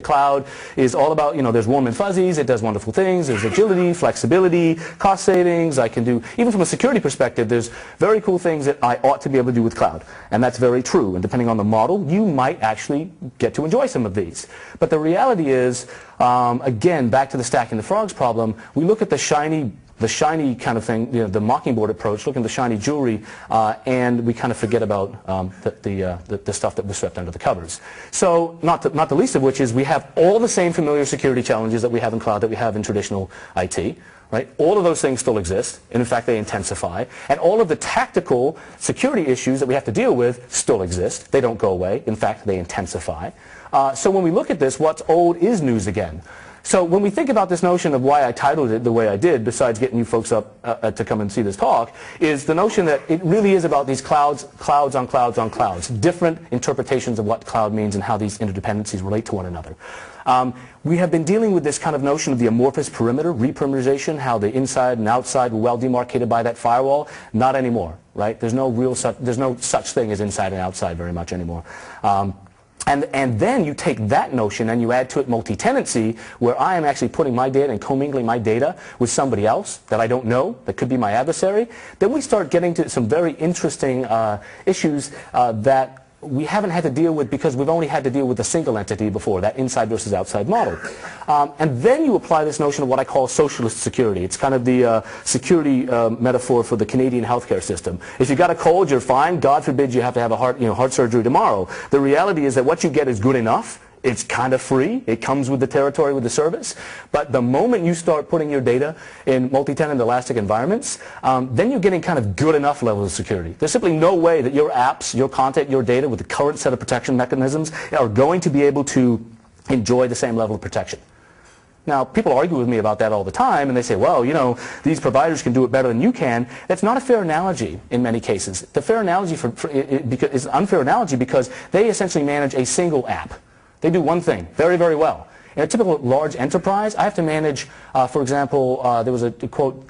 Cloud is all about, there's warm and fuzzies, it does wonderful things, there's agility, flexibility, cost savings. I can do, even from a security perspective, there's very cool things that I ought to be able to do with cloud. And that's very true. And depending on the model, you might actually get to enjoy some of these. But the reality is, again, back to the stacking the frogs problem, we look at the shiny kind of thing, the Mockingbird approach, looking at the shiny jewelry, and we kind of forget about the stuff that was swept under the covers. So not the least of which is we have all the same familiar security challenges that we have in cloud that we have in traditional IT. Right? All of those things still exist, and in fact they intensify. And all of the tactical security issues that we have to deal with still exist. They don't go away. In fact, they intensify. So when we look at this, what's old is news again. So when we think about this notion of why I titled it the way I did, besides getting you folks up to come and see this talk, is the notion that it really is about these clouds on clouds on clouds, different interpretations of what cloud means and how these interdependencies relate to one another. We have been dealing with this kind of notion of the amorphous perimeter, reperimeterization, how the inside and outside were well demarcated by that firewall. Not anymore, right? There's no such thing as inside and outside very much anymore. And then you take that notion and you add to it multi-tenancy, where I am actually putting my data and commingling my data with somebody else that I don't know, that could be my adversary. Then we start getting to some very interesting issues that we haven't had to deal with because we've only had to deal with a single entity before, that inside versus outside model. And then you apply this notion of what I call socialist security. It's kind of the security metaphor for the Canadian healthcare system. If you got a cold, you're fine. God forbid you have to have a heart surgery tomorrow. The reality is that what you get is good enough. It's kind of free. It comes with the territory, with the service. But the moment you start putting your data in multi-tenant elastic environments, then you're getting kind of good enough levels of security. There's simply no way that your apps, your content, your data with the current set of protection mechanisms are going to be able to enjoy the same level of protection. Now, people argue with me about that all the time, and they say, well, these providers can do it better than you can. That's not a fair analogy in many cases. The fair analogy is an unfair analogy because they essentially manage a single app. They do one thing very, very well. In a typical large enterprise, I have to manage, for example, there was a quote,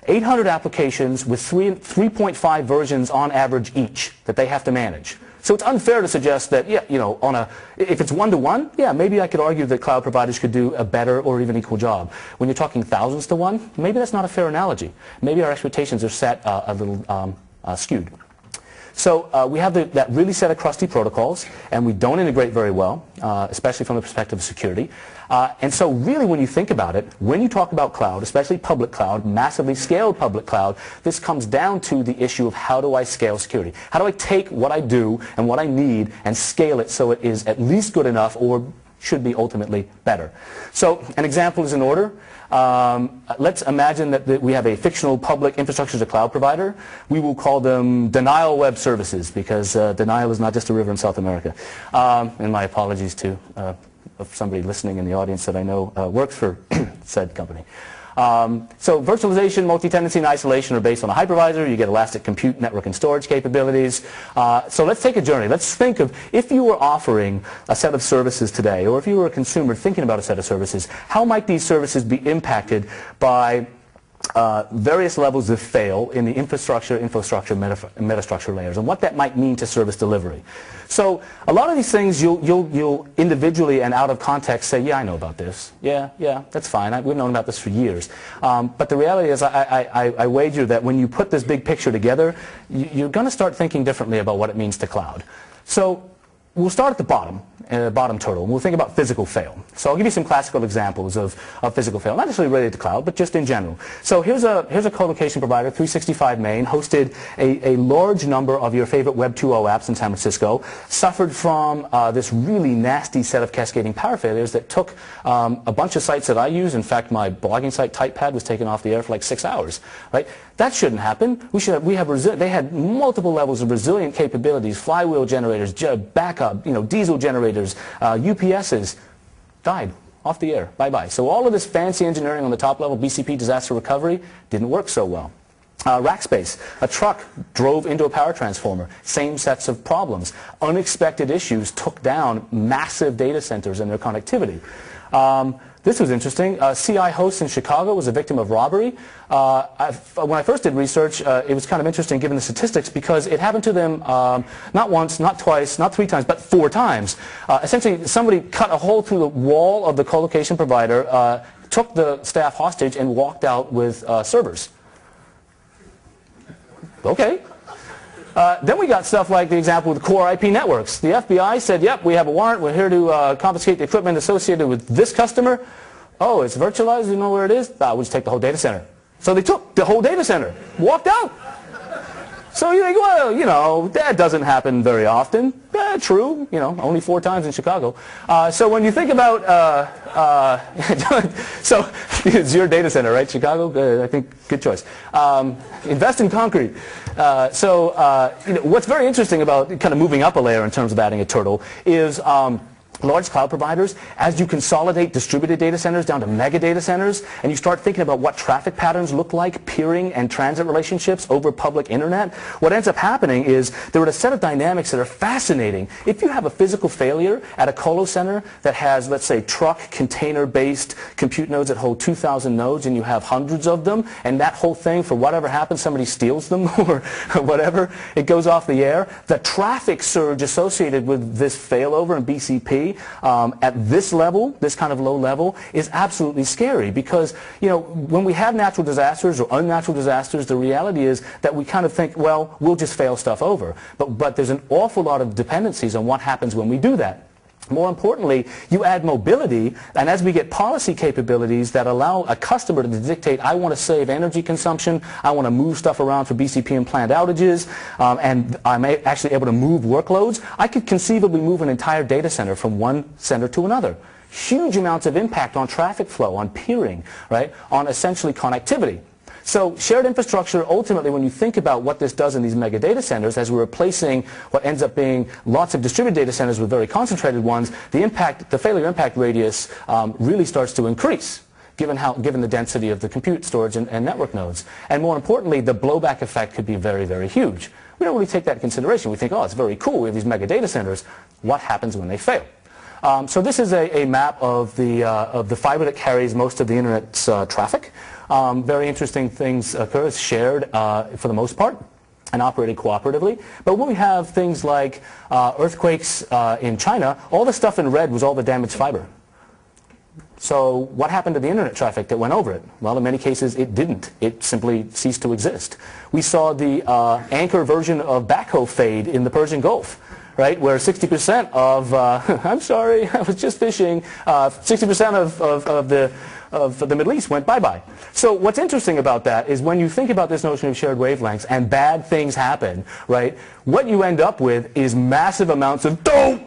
800 applications with 3.5 versions on average each that they have to manage. So it's unfair to suggest that, if it's one-to-one, yeah, maybe I could argue that cloud providers could do a better or even equal job. When you're talking thousands to one, maybe that's not a fair analogy. Maybe our expectations are set a little skewed. So we have that really set of crusty protocols, and we don't integrate very well, especially from the perspective of security. And so really when you think about it, when you talk about cloud, especially public cloud, massively scaled public cloud, this comes down to the issue of how do I scale security? How do I take what I do and what I need and scale it so it is at least good enough or should be ultimately better? So an example is in order. Let's imagine that we have a fictional public infrastructure as a cloud provider. We will call them Denial Web Services because denial is not just a river in South America. And my apologies to somebody listening in the audience that I know works for said company. So virtualization, multi-tenancy, and isolation are based on a hypervisor. You get elastic compute, network, and storage capabilities. So let's take a journey. Let's think of if you were offering a set of services today, or if you were a consumer thinking about a set of services, how might these services be impacted by various levels of fail in the infrastructure, metastructure layers, and what that might mean to service delivery. So a lot of these things you'll individually and out of context say, yeah, I know about this. Yeah, that's fine. We've known about this for years. But the reality is I wager that when you put this big picture together, you're going to start thinking differently about what it means to cloud. So we'll start at the bottom turtle. We'll think about physical fail. So I'll give you some classical examples of physical fail, not necessarily related to cloud, but just in general. So here's a co-location provider, 365 Main, hosted a large number of your favorite Web 2.0 apps in San Francisco, suffered from this really nasty set of cascading power failures that took a bunch of sites that I use. In fact, my blogging site, TypePad, was taken off the air for like 6 hours. Right? That shouldn't happen. They had multiple levels of resilient capabilities, flywheel generators, backup, diesel generators, UPSs, died off the air. Bye-bye. So all of this fancy engineering on the top level, BCP, disaster recovery, didn't work so well. Rack space. A truck drove into a power transformer. Same sets of problems. Unexpected issues took down massive data centers and their connectivity. This was interesting. CI Host in Chicago was a victim of robbery. When I first did research, it was kind of interesting given the statistics because it happened to them not once, not twice, not 3 times, but 4 times. Essentially, somebody cut a hole through the wall of the colocation provider, took the staff hostage, and walked out with servers. Okay. Then we got stuff like the example with core IP networks. The FBI said, yep, we have a warrant. We're here to confiscate the equipment associated with this customer. Oh, it's virtualized. You know where it is? We'll just take the whole data center. So they took the whole data center, walked out. So you think, well, you know, that doesn't happen very often. True, you know, only 4 times in Chicago. So when you think about, so it's your data center, right, Chicago? I think good choice. Invest in concrete. You know, what's very interesting about kind of moving up a layer in terms of adding a turtle is large cloud providers, as you consolidate distributed data centers down to mega data centers, and you start thinking about what traffic patterns look like, peering and transit relationships over public internet, what ends up happening is there are a set of dynamics that are fascinating. If you have a physical failure at a colo center that has, let's say, truck container-based compute nodes that hold 2,000 nodes, and you have hundreds of them, and that whole thing, for whatever happens, somebody steals them or whatever, it goes off the air, the traffic surge associated with this failover in BCP at this level, this kind of low level, is absolutely scary because, you know, when we have natural disasters or unnatural disasters, the reality is that we kind of think, well, we'll just fail stuff over. But there's an awful lot of dependencies on what happens when we do that. More importantly, you add mobility, and as we get policy capabilities that allow a customer to dictate, I want to save energy consumption, I want to move stuff around for BCP and planned outages, and I'm actually able to move workloads, I could conceivably move an entire data center from one center to another. Huge amounts of impact on traffic flow, on peering, right, on essentially connectivity. So shared infrastructure, ultimately, when you think about what this does in these mega data centers, as we're replacing what ends up being lots of distributed data centers with very concentrated ones, the impact, the failure impact radius really starts to increase, given the density of the compute, storage, and network nodes. And more importantly, the blowback effect could be very, very huge. We don't really take that into consideration. We think, oh, it's very cool. We have these mega data centers. What happens when they fail? So this is a map of the fiber that carries most of the Internet's traffic. Very interesting things occur. It's shared for the most part and operated cooperatively. But when we have things like earthquakes in China, all the stuff in red was all the damaged fiber. So what happened to the Internet traffic that went over it? Well, in many cases, it didn't. It simply ceased to exist. We saw the anchor version of backhoe fade in the Persian Gulf, right, where 60% of, I'm sorry, I was just fishing, 60% of the Middle East went bye-bye. So what's interesting about that is when you think about this notion of shared wavelengths and bad things happen, right, what you end up with is massive amounts of dope.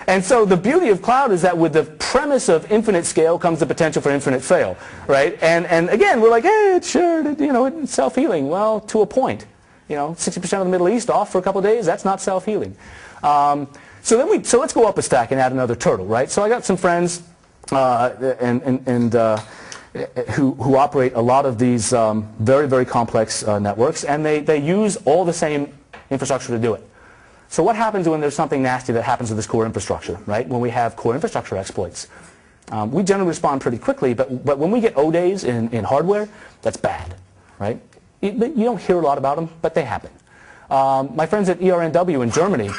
And so the beauty of cloud is that with the premise of infinite scale comes the potential for infinite fail, right? And again, we're like, hey, it's shared, you know, it's self-healing. Well, to a point. You know, 60% of the Middle East off for a couple of days, that's not self-healing. So let's go up a stack and add another turtle, right? So I got some friends who operate a lot of these very, very complex networks, and they use all the same infrastructure to do it. So what happens when there's something nasty that happens with this core infrastructure, right? When we have core infrastructure exploits. We generally respond pretty quickly, but when we get O-days in hardware, that's bad, right? You don't hear a lot about them, but they happen. My friends at ERNW in Germany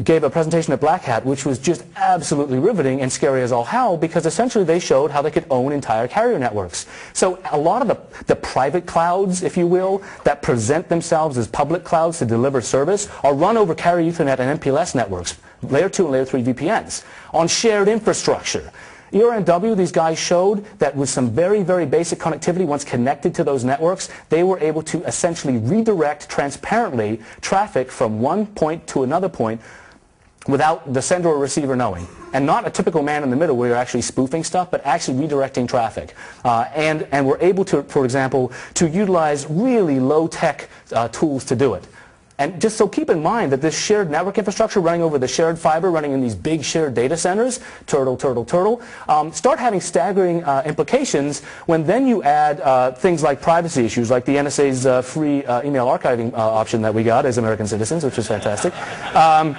gave a presentation at Black Hat, which was just absolutely riveting and scary as all hell, because essentially they showed how they could own entire carrier networks. So a lot of the private clouds, if you will, that present themselves as public clouds to deliver service are run over carrier Ethernet and MPLS networks, layer 2 and layer 3 VPNs, on shared infrastructure. ERNW, these guys showed that with some very, very basic connectivity, once connected to those networks, they were able to essentially redirect transparently traffic from one point to another point without the sender or receiver knowing. And not a typical man in the middle where you're actually spoofing stuff, but actually redirecting traffic. And we're able to, for example, to utilize really low-tech tools to do it. And just so keep in mind that this shared network infrastructure running over the shared fiber, running in these big shared data centers, turtle, start having staggering implications when then you add things like privacy issues, like the NSA's free email archiving option that we got as American citizens, which is fantastic. And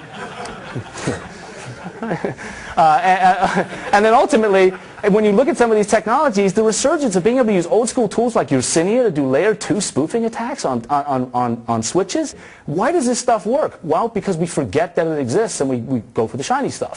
then ultimately, when you look at some of these technologies, the resurgence of being able to use old school tools like Yersinia to do layer 2 spoofing attacks on switches. Why does this stuff work? Well, because we forget that it exists and we go for the shiny stuff.